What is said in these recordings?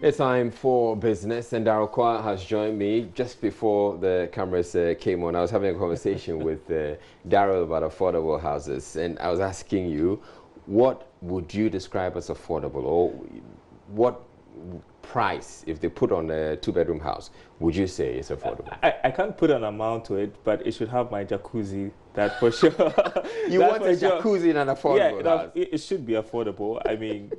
It's time for business, and Darryl Kwa has joined me just before the cameras came on. I was having a conversation with Darryl about affordable houses, and I was asking you, what would you describe as affordable, or what price, if they put on a two-bedroom house, would you say is affordable? I can't put an amount to it, but it should have my jacuzzi, that for sure. You want a jacuzzi in an affordable house? It should be affordable. I mean,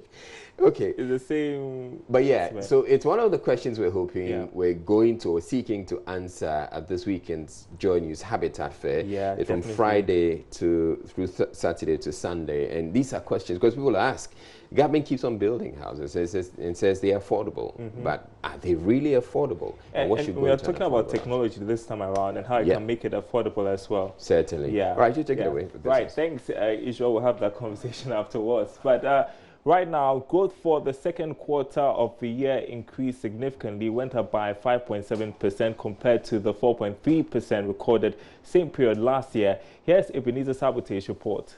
okay, it's the same. But yeah, so it's one of the questions we're hoping we're going to or seeking to answer at this weekend's JoyNews Habitat Fair. Yeah, it's from Friday through Saturday to Sunday, and these are questions because people ask. Government keeps on building houses and says they're affordable, but are they really affordable? And we are talking about technology this time around and how it can make it affordable as well. Certainly. Yeah. All right, you take it away. Right, thanks. Israel, we'll have that conversation afterwards. But right now, growth for the second quarter of the year increased significantly, went up by 5.7% compared to the 4.3% recorded same period last year. Here's Ebenezer Sabote's report.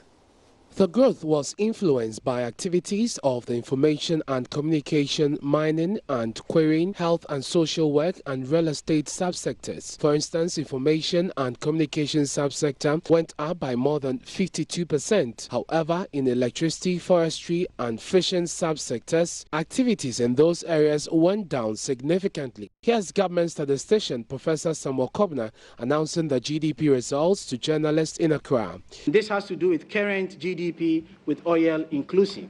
The growth was influenced by activities of the information and communication, mining and quarrying, health and social work and real estate subsectors. For instance, information and communication subsector went up by more than 52%. However, in electricity, forestry and fishing subsectors, activities in those areas went down significantly. Here's government statistician Professor Samuel Kobna announcing the GDP results to journalists in Accra. This has to do with current GDP with oil inclusive.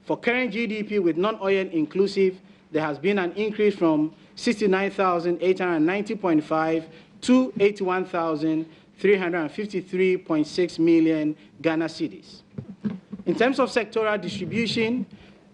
For current GDP with non-oil inclusive, there has been an increase from 69,890.5 to 81,353.6 million Ghana cedis. In terms of sectoral distribution,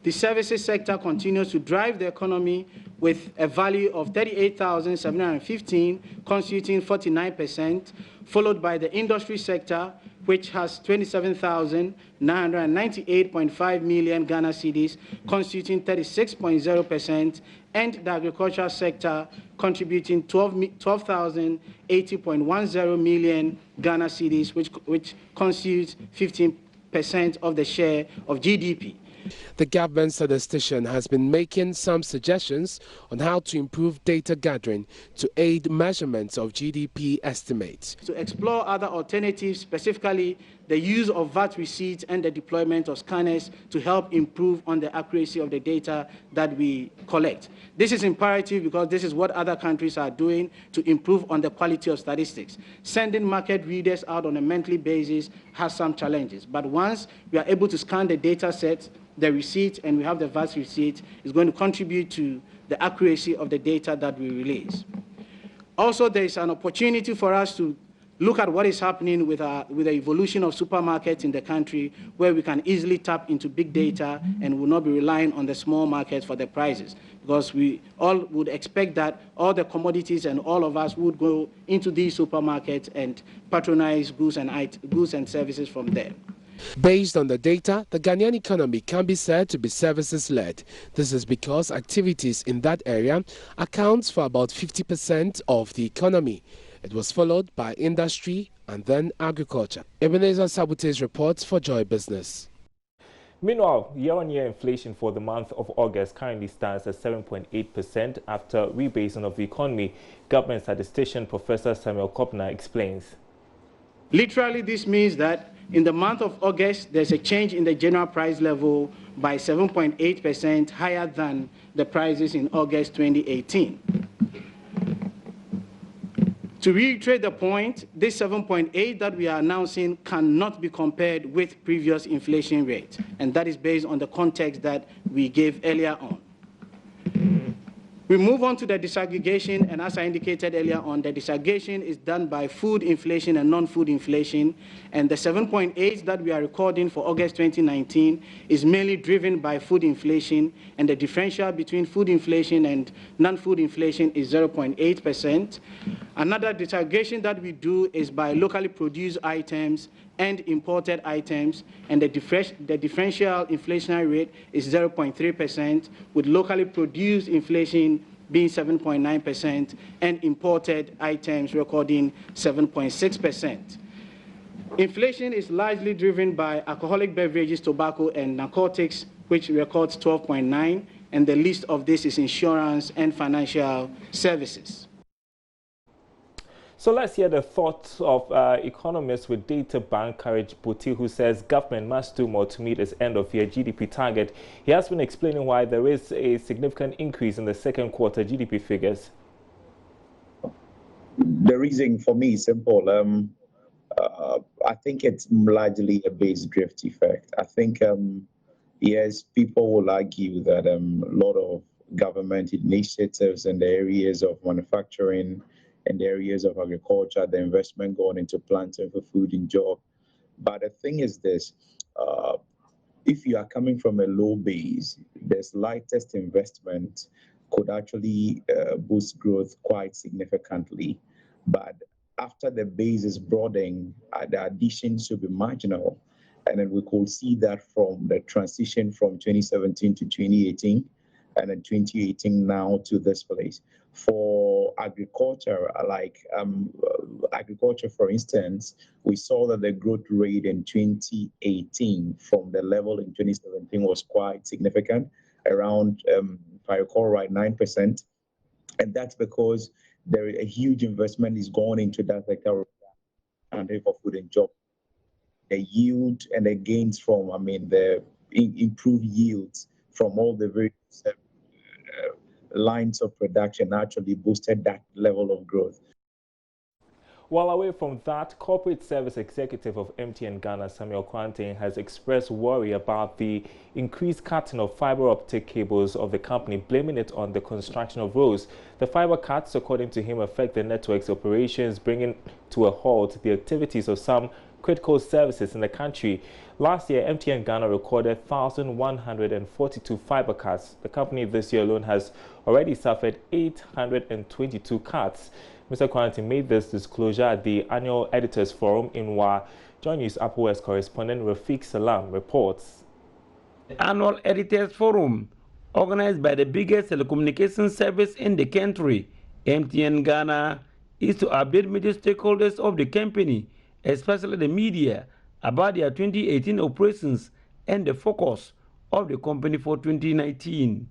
the services sector continues to drive the economy with a value of 38,715, constituting 49%, followed by the industry sector, which has 27,998.5 million Ghana cedis, constituting 36.0%, and the agricultural sector contributing 12,080.10 million Ghana cedis, which constitutes 15% of the share of GDP. The government statistician has been making some suggestions on how to improve data gathering to aid measurements of GDP estimates. To explore other alternatives, specifically the use of VAT receipts and the deployment of scanners to help improve on the accuracy of the data that we collect. This is imperative because this is what other countries are doing to improve on the quality of statistics. Sending market readers out on a monthly basis has some challenges, but once we are able to scan the data set, the receipt, and we have the VAT receipt, is going to contribute to the accuracy of the data that we release. Also, there is an opportunity for us to look at what is happening with the evolution of supermarkets in the country, where we can easily tap into big data and will not be relying on the small markets for the prices, because we all would expect that all the commodities and all of us would go into these supermarkets and patronize goods and services from there. Based on the data, the Ghanaian economy can be said to be services-led. This is because activities in that area accounts for about 50% of the economy. It was followed by industry and then agriculture. Ebenezer Sabote's reports for Joy Business. Meanwhile, year-on-year inflation for the month of August currently stands at 7.8% after rebasing of the economy. Government statistician Professor Samuel Kobna explains. Literally, this means that in the month of August, there's a change in the general price level by 7.8% higher than the prices in August 2018. To reiterate the point, this 7.8 that we are announcing cannot be compared with previous inflation rates, and that is based on the context that we gave earlier on. We move on to the disaggregation, and as I indicated earlier on, the disaggregation is done by food inflation and non-food inflation, and the 7.8 that we are recording for August 2019 is mainly driven by food inflation, and the differential between food inflation and non-food inflation is 0.8%. Another disaggregation that we do is by locally produced items and imported items, and the differential inflationary rate is 0.3%, with locally produced inflation being 7.9% and imported items recording 7.6%. Inflation is largely driven by alcoholic beverages, tobacco, and narcotics, which records 12.9%, and the least of this is insurance and financial services. So let's hear the thoughts of economist with Data Bank, Courage Buti, who says government must do more to meet its end-of-year GDP target. He has been explaining why there is a significant increase in the second quarter GDP figures. The reason for me is simple. I think it's largely a base drift effect. I think, yes, people will argue that a lot of government initiatives in the areas of manufacturing and the areas of agriculture, the investment going into planting for food and job. But the thing is this, if you are coming from a low base, the slightest investment could actually boost growth quite significantly. But after the base is broadening, the additions should be marginal. And then we could see that from the transition from 2017 to 2018, and then 2018 now to this place. For agriculture, agriculture, for instance, we saw that the growth rate in 2018 from the level in 2017 was quite significant, around, if I recall right, 9%. And that's because there is a huge investment is going into that sector and for food and job. The yield and the gains from, the improved yields from all the various lines of production actually boosted that level of growth. While away from that, corporate service executive of MTN Ghana, Samuel Quantin, has expressed worry about the increased cutting of fiber optic cables of the company, blaming it on the construction of roads. The fiber cuts, according to him, affect the network's operations, bringing to a halt the activities of some critical services in the country. Last year, MTN Ghana recorded 1,142 fiber cuts. The company this year alone has already suffered 822 cuts. Mr. Quantin made this disclosure at the annual Editors Forum in Wa. JoyNews Upper West correspondent Rafiq Salam reports. The annual Editors Forum, organized by the biggest telecommunications service in the country, MTN Ghana, is to update major stakeholders of the company, especially the media, about their 2018 operations and the focus of the company for 2019.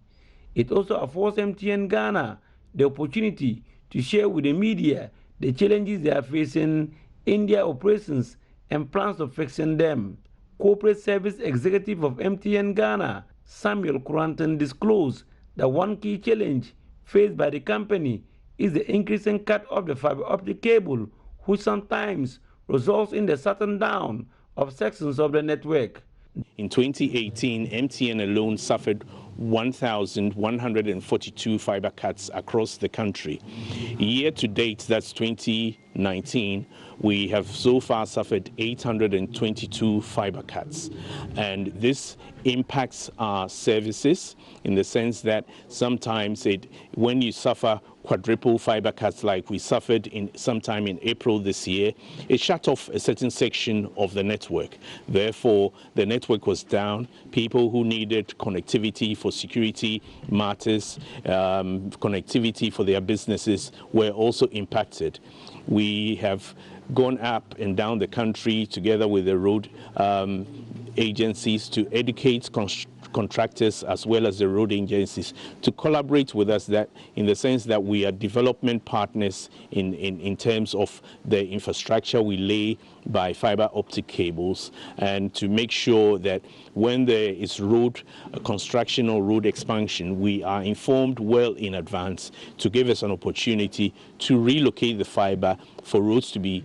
It also affords MTN Ghana the opportunity to share with the media the challenges they are facing in their operations and plans of fixing them. Corporate Service Executive of MTN Ghana, Samuel Quantin, disclosed that one key challenge faced by the company is the increasing cut of the fiber optic cable, which sometimes results in the shutting down of sections of the network. In 2018, MTN alone suffered 1,142 fiber cuts across the country. Year to date, that's 2019, we have so far suffered 822 fiber cuts. And this impacts our services in the sense that sometimes when you suffer quadruple fiber cuts like we suffered sometime in April this year, it shut off a certain section of the network. Therefore, the network was down. People who needed connectivity for security matters, connectivity for their businesses were also impacted. We have gone up and down the country together with the road agencies to educate contractors as well as the road agencies to collaborate with us, that in the sense that we are development partners in terms of the infrastructure we lay by fiber optic cables, and to make sure that when there is road construction or road expansion, we are informed well in advance to give us an opportunity to relocate the fiber for roads to be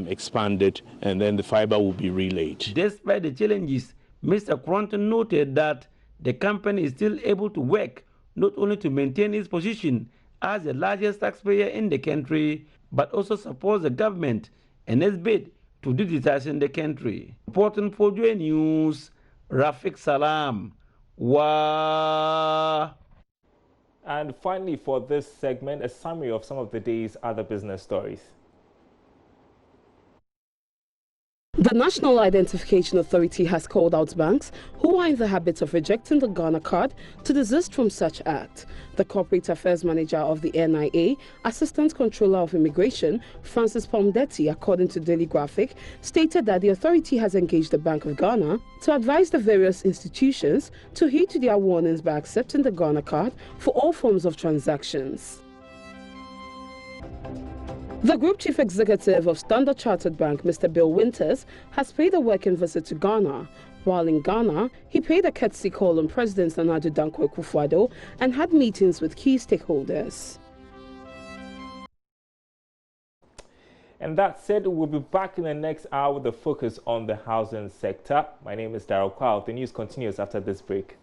expanded, and then the fiber will be relayed. Despite the challenges, Mr. Quantin noted that the company is still able to work not only to maintain its position as the largest taxpayer in the country, but also supports the government and its bid to digitize in the country. Reporting for JoyNews, Rafiq Salam. And finally, for this segment, a summary of some of the day's other business stories. The National Identification Authority has called out banks who are in the habit of rejecting the Ghana card to desist from such act. The Corporate Affairs Manager of the NIA, Assistant Controller of Immigration, Francis Pomdetti, according to Daily Graphic, stated that the authority has engaged the Bank of Ghana to advise the various institutions to heed to their warnings by accepting the Ghana card for all forms of transactions. The Group Chief Executive of Standard Chartered Bank, Mr. Bill Winters, has paid a working visit to Ghana. While in Ghana, he paid a courtesy call on President Nana Addo Dankwa Akufo-Addo and had meetings with key stakeholders. And that said, we'll be back in the next hour with a focus on the housing sector. My name is Darryl Kwao. The news continues after this break.